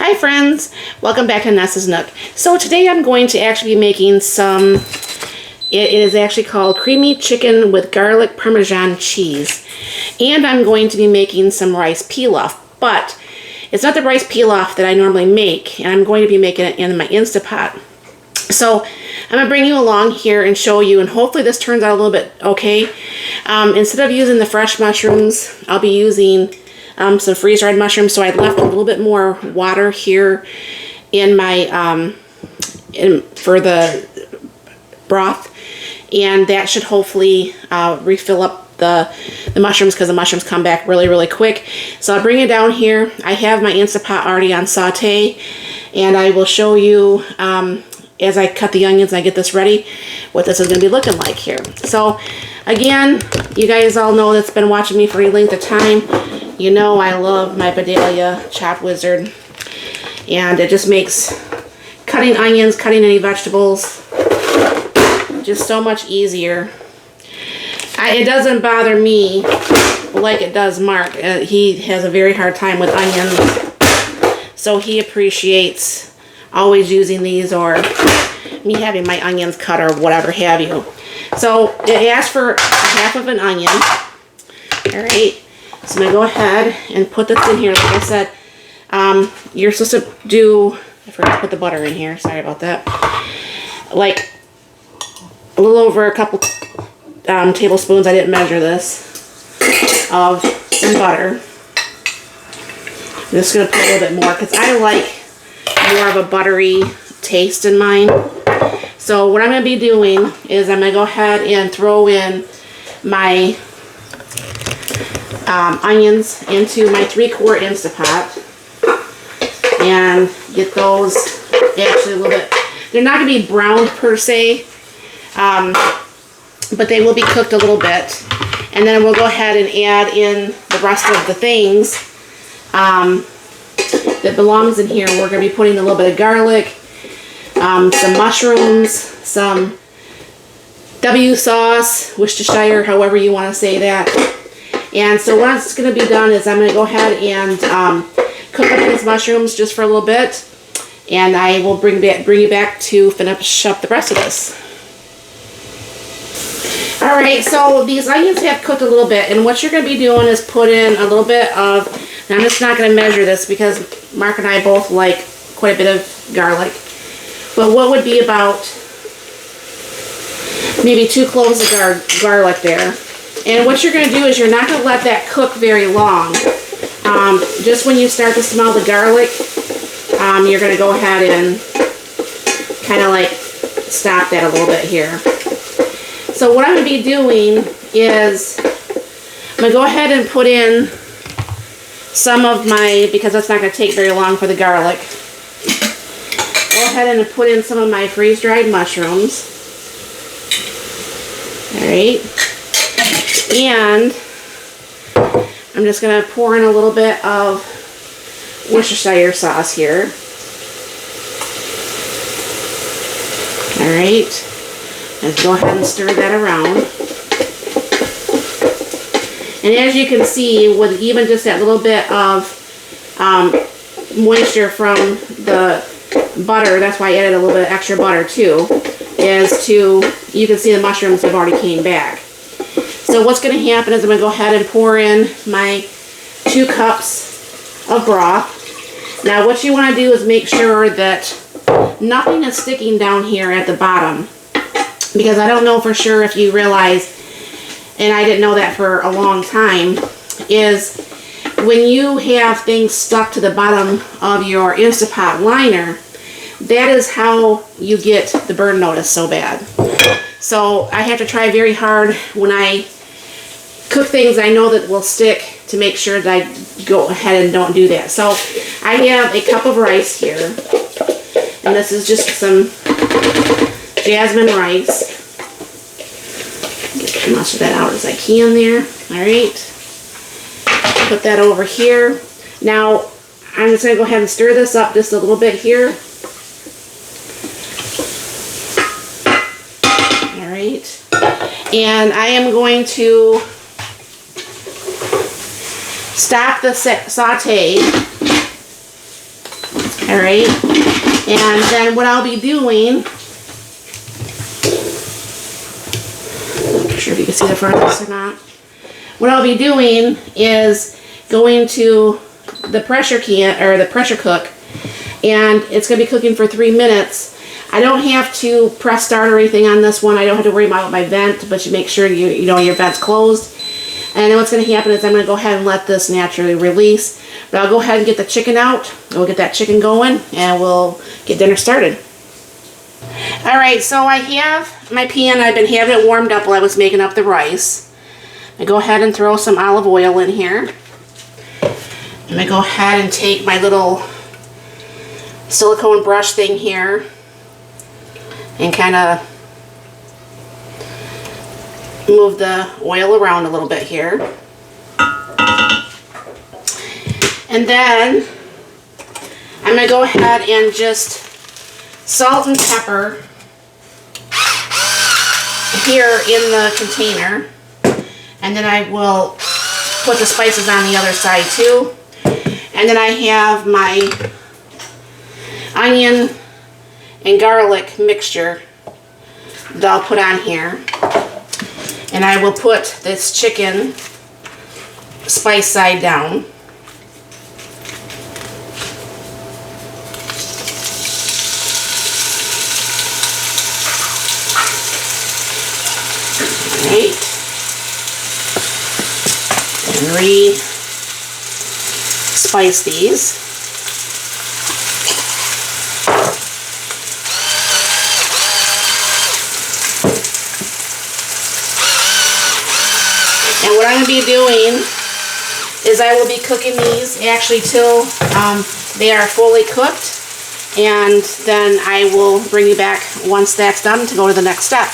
Hi friends, welcome back to Nessa's Nook. So today I'm going to actually be making some, it is actually called creamy chicken with garlic parmesan cheese. And I'm going to be making some rice pilaf, but it's not the rice pilaf that I normally make, and I'm going to be making it in my Instapot. So I'm going to bring you along here and show you, and hopefully this turns out a little bit okay. Instead of using the fresh mushrooms, I'll be using some freeze-dried mushrooms. So I left a little bit more water here in my for the broth, and that should hopefully refill up the mushrooms, because the mushrooms come back really quick. So I'll bring it down here. I have my Instapot already on saute, and I will show you as I cut the onions and I get this ready what this is going to be looking like here. So again, you guys all know that's been watching me for a length of time. You know I love my Vidalia Chop Wizard, and it just makes cutting onions, cutting any vegetables just so much easier. It doesn't bother me like it does Mark. He has a very hard time with onions, so he appreciates always using these, or me having my onions cut or whatever have you. So it asks for half of an onion. Alright, so I'm going to go ahead and put this in here. Like I said, you're supposed to do, I forgot to put the butter in here, sorry about that, like a little over a couple tablespoons, I didn't measure this, of some butter. I'm just going to put a little bit more because I like more of a buttery taste in mine. So what I'm going to be doing is I'm going to go ahead and throw in my onions into my 3-quart Instapot and get those actually a little bit, they're not going to be browned per se, but they will be cooked a little bit. And then we'll go ahead and add in the rest of the things that belongs in here. We're going to be putting a little bit of garlic, some mushrooms, some W sauce, Worcestershire, however you want to say that. And so what's going to be done is I'm going to go ahead and cook up these mushrooms just for a little bit, and I will bring you back to finish up the rest of this. Alright, so these onions have cooked a little bit, and what you're going to be doing is put in a little bit of, and I'm just not going to measure this because Mark and I both like quite a bit of garlic, but what would be about maybe 2 cloves of garlic there. And what you're going to do is you're not going to let that cook very long. Just when you start to smell the garlic, you're going to go ahead and kind of like stop that a little bit here. So what I'm going to be doing is I'm going to go ahead and put in some of my, because that's not going to take very long for the garlic, go ahead and put in some of my freeze-dried mushrooms. Alright. And I'm just going to pour in a little bit of Worcestershire sauce here. Alright. Let's go ahead and stir that around. And as you can see, with even just that little bit of moisture from the butter, that's why I added a little bit of extra butter too, is to, you can see the mushrooms have already came back. So what's going to happen is I'm going to go ahead and pour in my 2 cups of broth. Now what you want to do is make sure that nothing is sticking down here at the bottom, because I don't know for sure if you realize, and I didn't know that for a long time, is when you have things stuck to the bottom of your Instapot liner, that is how you get the burn notice so bad. So I have to try very hard when I cook things I know that will stick to make sure that I go ahead and don't do that. So I have a cup of rice here, and this is just some jasmine rice. Get as much of that out as I can there. Alright. Put that over here. Now I'm just going to go ahead and stir this up just a little bit here. Alright. And I am going to stop the saute All right, and then what I'll be doing, not sure if you can see the front of this or not. What I'll be doing is going to the pressure can, or the pressure cook, and it's going to be cooking for 3 minutes. I don't have to press start or anything on this one. I don't have to worry about my vent, but you make sure you know your vent's closed. And then what's going to happen is I'm going to go ahead and let this naturally release. But I'll go ahead and get the chicken out. We'll get that chicken going, and we'll get dinner started. Alright, so I have my pan. I've been having it warmed up while I was making up the rice. I go ahead and throw some olive oil in here. I'm going to go ahead and take my little silicone brush thing here and kind of move the oil around a little bit here. And then I'm going to go ahead and just salt and pepper here in the container. And then I will put the spices on the other side too. And then I have my onion and garlic mixture that I'll put on here. And I will put this chicken spice side down. Alright. And re-spice these. And what I'm going to be doing is I will be cooking these actually till they are fully cooked, and then I will bring you back once that's done to go to the next step.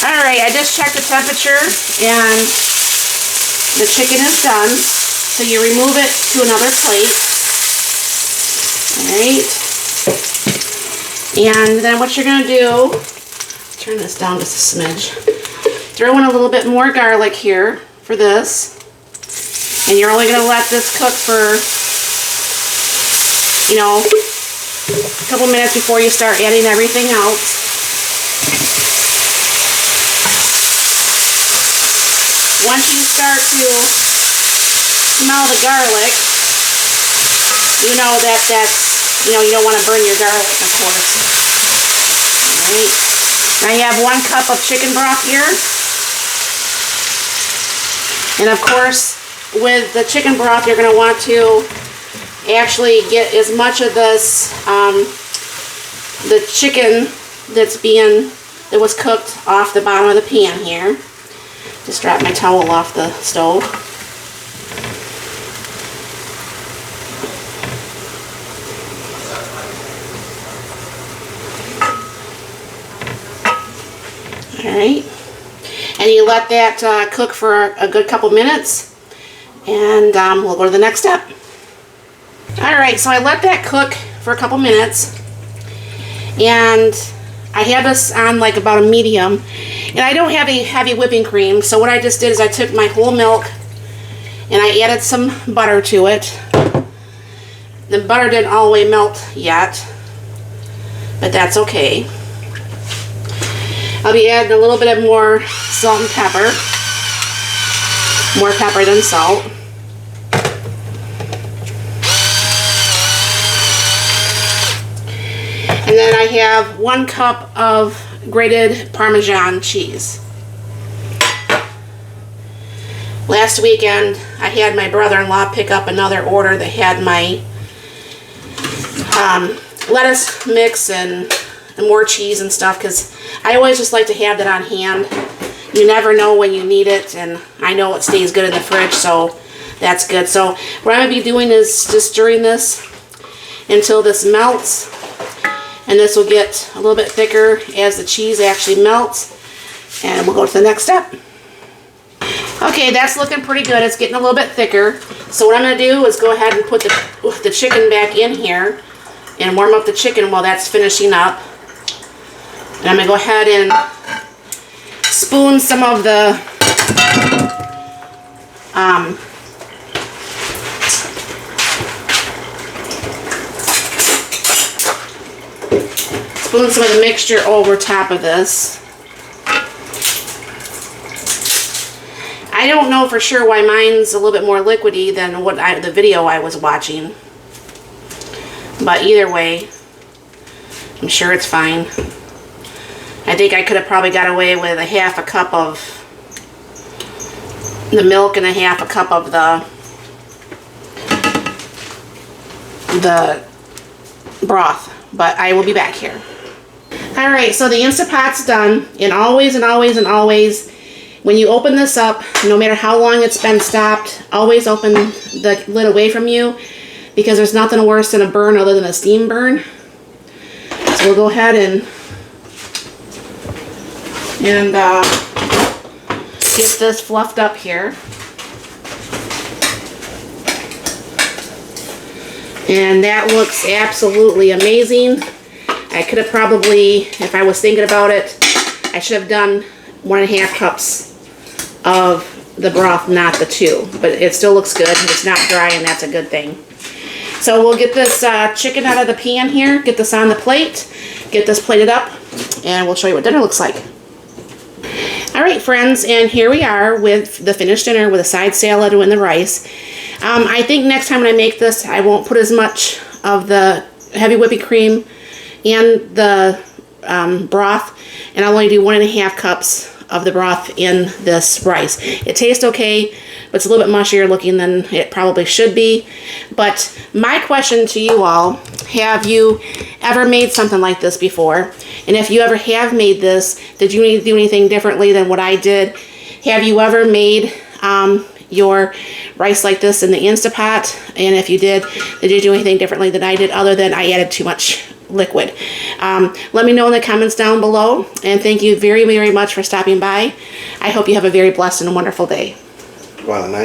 Alright, I just checked the temperature and the chicken is done, so you remove it to another plate. Alright, and then what you're going to do, turn this down just a smidge. Throw in a little bit more garlic here for this. And you're only going to let this cook for, you know, a couple minutes before you start adding everything else. Once you start to smell the garlic, you know that's, you know, you don't want to burn your garlic, of course. Alright. Now you have 1 cup of chicken broth here. And of course, with the chicken broth, you're going to want to actually get as much of this, the chicken that was cooked off the bottom of the pan here. Just dropped my towel off the stove. Alright. And you let that cook for a good couple minutes, and we'll go to the next step. Alright, so I let that cook for a couple minutes, and I have this on like about a medium, and I don't have a heavy whipping cream, so what I just did is I took my whole milk and I added some butter to it. The butter didn't all the way melt yet, but that's okay. I'll be adding a little bit of more salt and pepper. More pepper than salt. And then I have 1 cup of grated Parmesan cheese. Last weekend, I had my brother-in-law pick up another order that had my lettuce mix and more cheese and stuff, because I always just like to have that on hand. You never know when you need it, and I know it stays good in the fridge, so that's good. So what I'm going to be doing is just stirring this until this melts, and this will get a little bit thicker as the cheese actually melts, and we'll go to the next step. Okay, that's looking pretty good. It's getting a little bit thicker. So what I'm going to do is go ahead and put the chicken back in here and warm up the chicken while that's finishing up. And I'm going to go ahead and spoon some of the spoon some of the mixture over top of this. I don't know for sure why mine's a little bit more liquidy than what the video I was watching. But either way, I'm sure it's fine. I think I could have probably got away with a half a cup of the milk and a half a cup of the broth. But I will be back here. Alright, so the Instant Pot's done. And always, when you open this up, no matter how long it's been stopped, always open the lid away from you, because there's nothing worse than a burn other than a steam burn. So we'll go ahead and get this fluffed up here. And that looks absolutely amazing. I could have probably, if I was thinking about it, I should have done 1.5 cups of the broth, not the 2. But it still looks good. It's not dry, and that's a good thing. So we'll get this chicken out of the pan here, get this on the plate, get this plated up, and we'll show you what dinner looks like. Alright friends, and here we are with the finished dinner with a side salad and the rice. I think next time when I make this, I won't put as much of the heavy whipping cream and the broth, and I'll only do 1.5 cups of the broth in this rice. It tastes okay, but it's a little bit mushier looking than it probably should be. But my question to you all, have you ever made something like this before? And if you ever have made this, did you need to do anything differently than what I did? Have you ever made your rice like this in the Instant Pot? And if you did you do anything differently than I did, other than I added too much liquid? Let me know in the comments down below, and thank you very, very much for stopping by. I hope you have a very blessed and wonderful day. Well, nice.